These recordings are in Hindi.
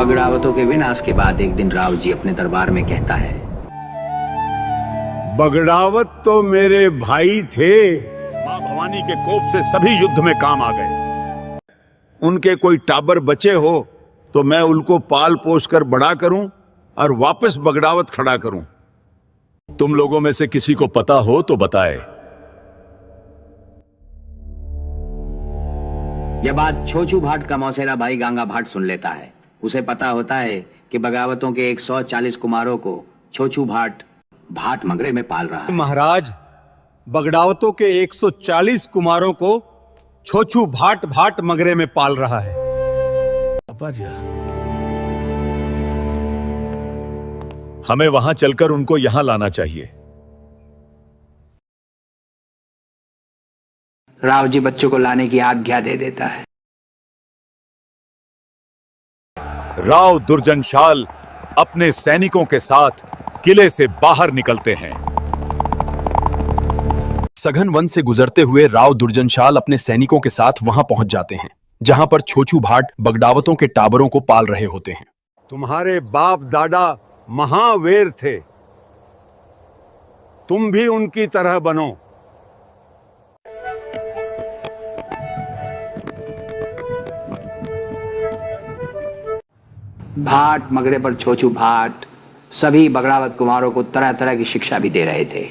बगड़ावतों के विनाश के बाद एक दिन राव जी अपने दरबार में कहता है, बगड़ावत तो मेरे भाई थे। मां भवानी के कोप से सभी युद्ध में काम आ गए। उनके कोई टाबर बचे हो तो मैं उनको पाल पोस कर बड़ा करूं और वापस बगड़ावत खड़ा करूं। तुम लोगों में से किसी को पता हो तो बताए। यह बात छोचू भाट का मौसेरा भाई गांगा भाट सुन लेता है। उसे पता होता है कि बगावतों के 140 कुमारों को छोचू भाट भाट मगरे में पाल रहा है। महाराज, बगड़ावतों के 140 कुमारों को छोचू भाट भाट मगरे में पाल रहा है। हमें वहां चलकर उनको यहां लाना चाहिए। राव जी बच्चों को लाने की आज्ञा दे देता है। राव दुर्जनशाल अपने सैनिकों के साथ किले से बाहर निकलते हैं। सघन वन से गुजरते हुए राव दुर्जनशाल अपने सैनिकों के साथ वहां पहुंच जाते हैं, जहां पर छोचू भाट बगड़ावतों के टाबरों को पाल रहे होते हैं। तुम्हारे बाप दादा महावीर थे, तुम भी उनकी तरह बनो। भाट मगरे पर छोचू भाट सभी बगड़ावत कुमारों को तरह तरह की शिक्षा भी दे रहे थे।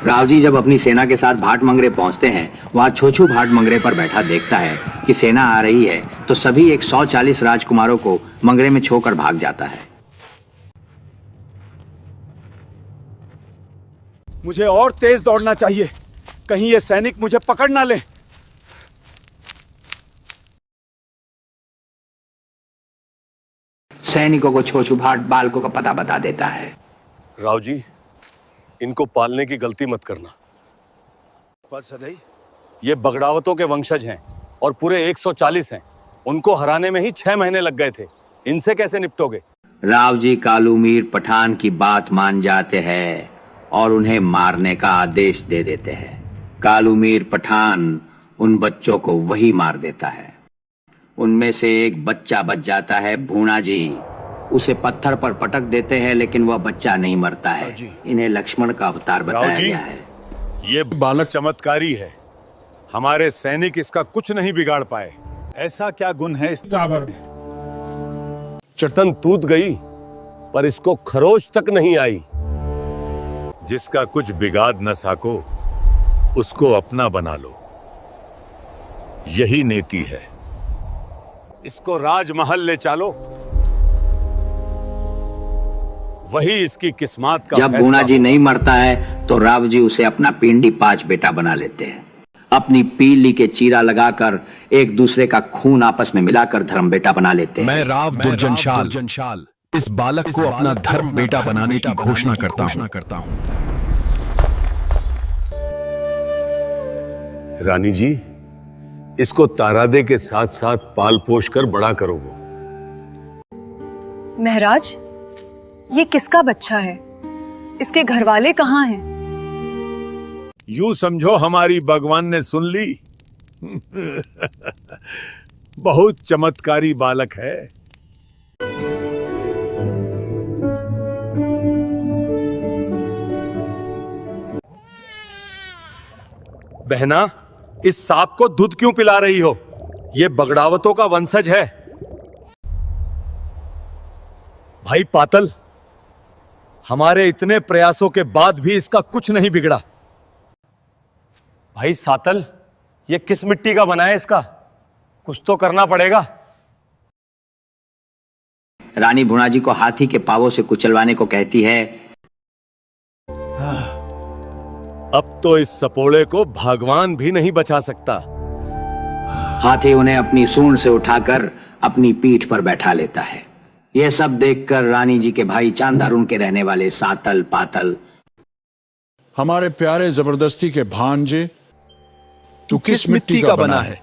राव जी जब अपनी सेना के साथ भाट मंगरे पहुंचते हैं, वहां छोचू भाट मंगरे पर बैठा देखता है कि सेना आ रही है, तो सभी 140 राजकुमारों को मंगरे में छोड़कर भाग जाता है। मुझे और तेज दौड़ना चाहिए, कहीं ये सैनिक मुझे पकड़ ना ले। सैनिकों को छोचू भाट बालकों का पता बता देता है। राव जी, इनको पालने की गलती मत करना। ये बगड़ावतों के वंशज हैं और पूरे 140 हैं। उनको हराने में ही 6 महीने लग गए थे। इनसे कैसे निपटोगे? राव जी कालू मीर पठान की बात मान जाते हैं और उन्हें मारने का आदेश दे देते हैं। कालू मीर पठान उन बच्चों को वही मार देता है। उनमें से एक बच्चा बच जाता है, भूणा जी। उसे पत्थर पर पटक देते हैं, लेकिन वह बच्चा नहीं मरता है। इन्हें लक्ष्मण का अवतार बताया गया है। ये बालक चमत्कारी है, हमारे सैनिक इसका कुछ नहीं बिगाड़ पाए। ऐसा क्या गुण है इस टाबर में? चटन टूट गई पर इसको खरोच तक नहीं आई। जिसका कुछ बिगाड़ न सको उसको अपना बना लो, यही नीति है। इसको राजमहल ले चलो, वही इसकी किस्मत का जब फैसला भूणा जी नहीं मरता है तो राव जी उसे अपना पिंडी 5 बेटा बना लेते हैं। अपनी पीली के चीरा लगाकर एक दूसरे का खून आपस में मिलाकर धर्म बेटा बना लेते हैं। मैं राव दुर्जनशाल इस बालक को अपना धर्म बेटा बनाने की घोषणा करता हूं। रानी जी, इसको तारादे के साथ साथ पाल पोष कर बड़ा करोगे। महाराज, ये किसका बच्चा है? इसके घर वाले कहाँ हैं? यूं समझो हमारी भगवान ने सुन ली। बहुत चमत्कारी बालक है। बहना, इस सांप को दूध क्यों पिला रही हो? ये बगड़ावतों का वंशज है। भाई पातल, हमारे इतने प्रयासों के बाद भी इसका कुछ नहीं बिगड़ा। भाई सातल, ये किस मिट्टी का बना है? इसका कुछ तो करना पड़ेगा। रानी भूणा जी को हाथी के पावों से कुचलवाने को कहती है। अब तो इस सपोड़े को भगवान भी नहीं बचा सकता। हाथी उन्हें अपनी सूंड से उठाकर अपनी पीठ पर बैठा लेता है। यह सब देखकर रानी जी के भाई चांदारुन के रहने वाले सातल पातल, हमारे प्यारे जबरदस्ती के भांजे, तू किस मिट्टी का बना है?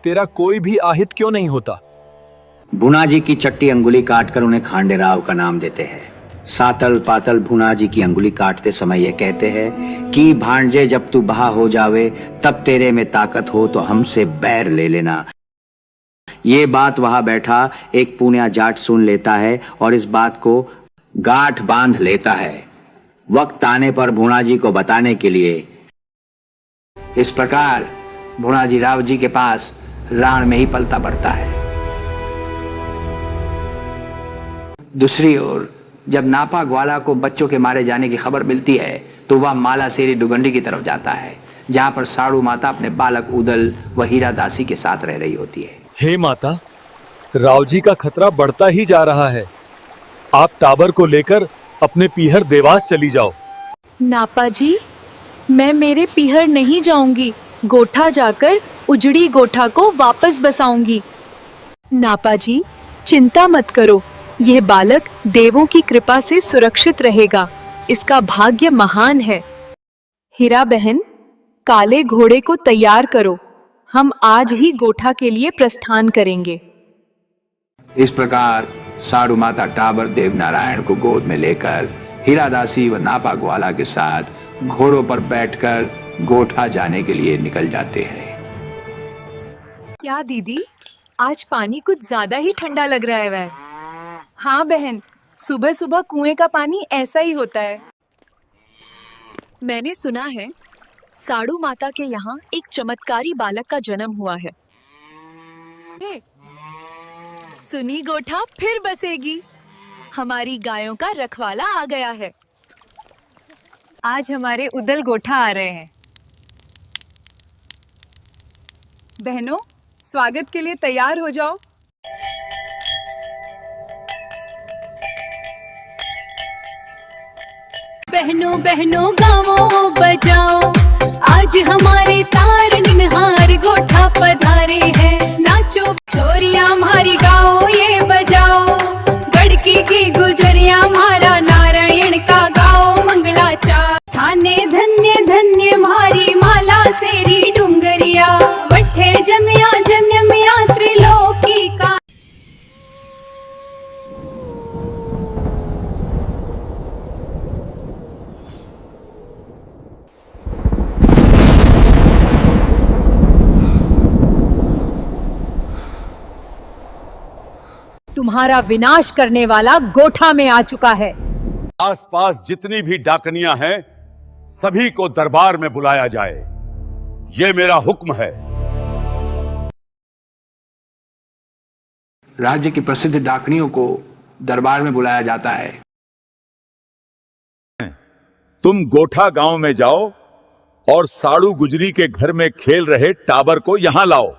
तेरा कोई भी आहित क्यों नहीं होता? भूणा जी की चट्टी अंगुली काटकर उन्हें खांडे राव का नाम देते हैं। सातल पातल भूणा जी की अंगुली काटते समय ये कहते हैं कि भांजे जब तू बहा हो जावे, तब तेरे में ताकत हो तो हमसे बैर ले लेना। ये बात वहां बैठा एक पूनिया जाट सुन लेता है और इस बात को गांठ बांध लेता है। वक्त आने पर भूणाजी को बताने के लिए। इस प्रकार भूणाजी राव जी के पास राण में ही पलता बढ़ता है। दूसरी ओर जब नापा ग्वाला को बच्चों के मारे जाने की खबर मिलती है तो वह माला सेरी डुगंडी की तरफ जाता है, जहां पर साड़ू माता अपने बालक उदल व हीरा दासी के साथ रह रही होती है। हे माता, राव जी का खतरा बढ़ता ही जा रहा है। आप टाबर को लेकर अपने पीहर देवास चली जाओ। नापा जी, मैं मेरे पीहर नहीं जाऊंगी। गोठा जाकर उजड़ी गोठा को वापस बसाऊंगी। नापा जी, चिंता मत करो, यह बालक देवों की कृपा से सुरक्षित रहेगा। इसका भाग्य महान है। हीरा बहन, काले घोड़े को तैयार करो, हम आज ही गोठा के लिए प्रस्थान करेंगे। इस प्रकार साड़ू माता टाबर देवनारायण को गोद में लेकर हीरादासी व नापा ग्वाला के साथ घोड़ों पर बैठकर गोठा जाने के लिए निकल जाते हैं। क्या दीदी, आज पानी कुछ ज्यादा ही ठंडा लग रहा है। वह हाँ बहन, सुबह सुबह कुएं का पानी ऐसा ही होता है। मैंने सुना है साड़ू माता के यहाँ एक चमत्कारी बालक का जन्म हुआ है। सुनी गोठा फिर बसेगी। हमारी गायों का रखवाला आ गया है। आज हमारे उदल गोठा आ रहे हैं। बहनों, स्वागत के लिए तैयार हो जाओ। बहनों बहनों गाओ बजाओ, आज हमारे तार निहार गोठा पधारे हैं। नाचो छोरिया हमारी गाओ ये बजाओ, गड़की की गुजरिया मारा नारायण का गाओ मंगलाचार। थाने धन्य धन्य मारी माला सेरी डुंगरिया, बट्ठे जमिया जन्यमिया त्रिलोकी का। तुम्हारा विनाश करने वाला गोठा में आ चुका है। आसपास जितनी भी डाकनियां हैं, सभी को दरबार में बुलाया जाए। ये मेरा हुक्म है। राज्य की प्रसिद्ध डाकनियों को दरबार में बुलाया जाता है। तुम गोठा गांव में जाओ और साड़ू गुजरी के घर में खेल रहे टाबर को यहां लाओ।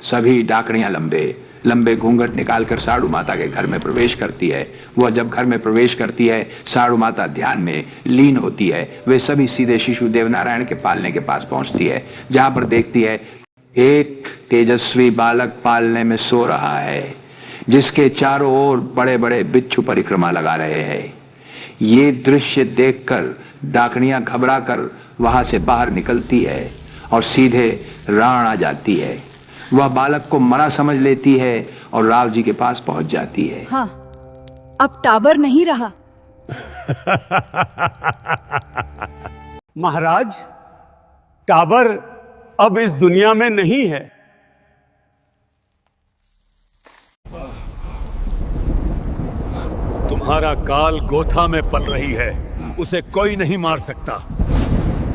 सभी डाकनियां लंबे लंबे घूंघट निकालकर साड़ू माता के घर में प्रवेश करती है। वह जब घर में प्रवेश करती है, साड़ू माता ध्यान में लीन होती है। वे सभी सीधे शिशु देवनारायण के पालने के पास पहुंचती है, जहां पर देखती है एक तेजस्वी बालक पालने में सो रहा है, जिसके चारों ओर बड़े बड़े बिच्छू परिक्रमा लगा रहे हैं। ये दृश्य देखकर डाकनियां घबरा कर वहां से बाहर निकलती है और सीधे राण आ जाती है। वह बालक को मरा समझ लेती है और राव जी के पास पहुंच जाती है। हाँ, अब टाबर नहीं रहा। महाराज, टाबर अब इस दुनिया में नहीं है। तुम्हारा काल गोथा में पल रही है, उसे कोई नहीं मार सकता।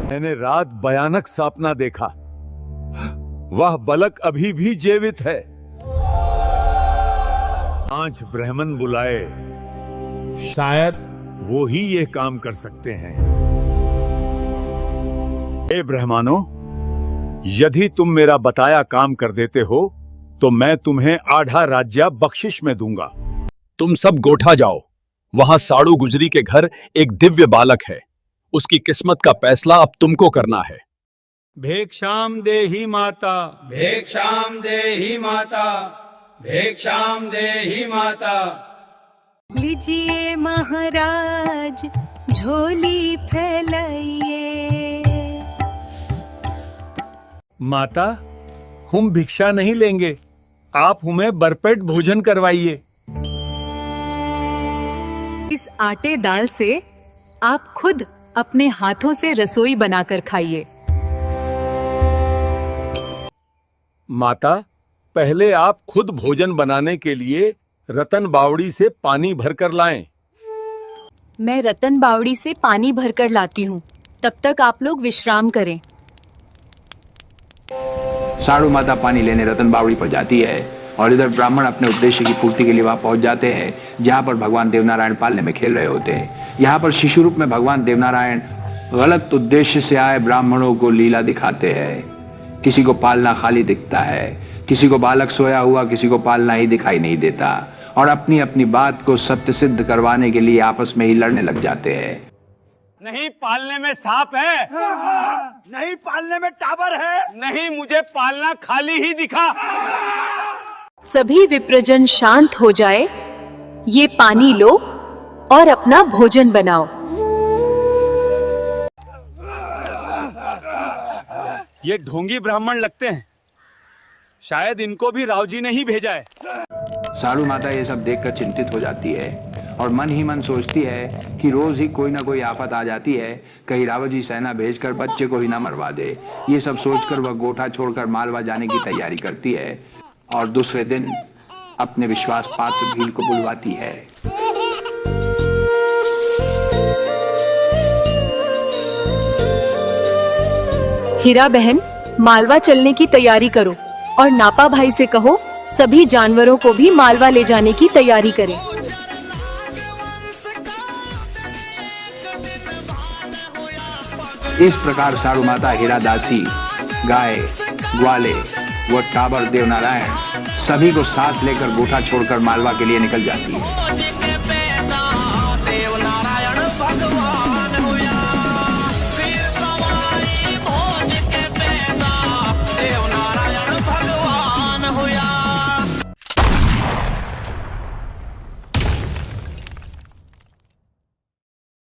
मैंने रात भयानक सपना देखा। वह बालक अभी भी जीवित है। 5 ब्राह्मण बुलाए, शायद वो ही ये काम कर सकते हैं। हे ब्राह्मणों, यदि तुम मेरा बताया काम कर देते हो तो मैं तुम्हें आधा राज्य बख्शिश में दूंगा। तुम सब गोठा जाओ। वहां साड़ू गुजरी के घर एक दिव्य बालक है। उसकी किस्मत का फैसला अब तुमको करना है। भेक्षाम देहि माता, भेक्षाम देहि माता, भेक्षाम देहि माता। लीजिए महाराज झोली फैलाइए। माता, हम भिक्षा नहीं लेंगे, आप हमें भरपेट भोजन करवाइए। इस आटे दाल से आप खुद अपने हाथों से रसोई बनाकर खाइए। माता, पहले आप खुद भोजन बनाने के लिए रतन बावड़ी से पानी भरकर लाएं। मैं रतन बावड़ी से पानी भरकर लाती हूँ। तब तक आप लोग विश्राम करें। साड़ू माता पानी लेने रतन बावड़ी पर जाती है और इधर ब्राह्मण अपने उद्देश्य की पूर्ति के लिए वहां पहुंच जाते हैं जहां पर भगवान देवनारायण पालने में खेल रहे होते हैं। यहाँ पर शिशु रूप में भगवान देवनारायण गलत उद्देश्य से आए ब्राह्मणों को लीला दिखाते हैं। किसी को पालना खाली दिखता है, किसी को बालक सोया हुआ, किसी को पालना ही दिखाई नहीं देता और अपनी अपनी बात को सत्य सिद्ध करवाने के लिए आपस में ही लड़ने लग जाते हैं। नहीं पालने में सांप है, नहीं पालने में टाबर है, नहीं मुझे पालना खाली ही दिखा। सभी विप्रजन शांत हो जाए, ये पानी लो और अपना भोजन बनाओ। ये ढोंगी ब्राह्मण लगते हैं, शायद इनको भी राव जी ने ही भेजा है। साड़ू माता ये सब देखकर चिंतित हो जाती है और मन ही मन सोचती है कि रोज ही कोई ना कोई आफत आ जाती है, कहीं रावण जी सेना भेजकर बच्चे को ही ना मरवा दे। ये सब सोचकर वह गोठा छोड़कर मालवा जाने की तैयारी करती है और दूसरे दिन अपने विश्वास पात्र भील को बुलवाती है। हीरा बहन, मालवा चलने की तैयारी करो और नापा भाई से कहो सभी जानवरों को भी मालवा ले जाने की तैयारी करें। इस प्रकार साड़ू माता, हीरा दासी, गाय, ग्वाले व टाबर देवनारायण सभी को साथ लेकर गोठा छोड़कर मालवा के लिए निकल जाती है।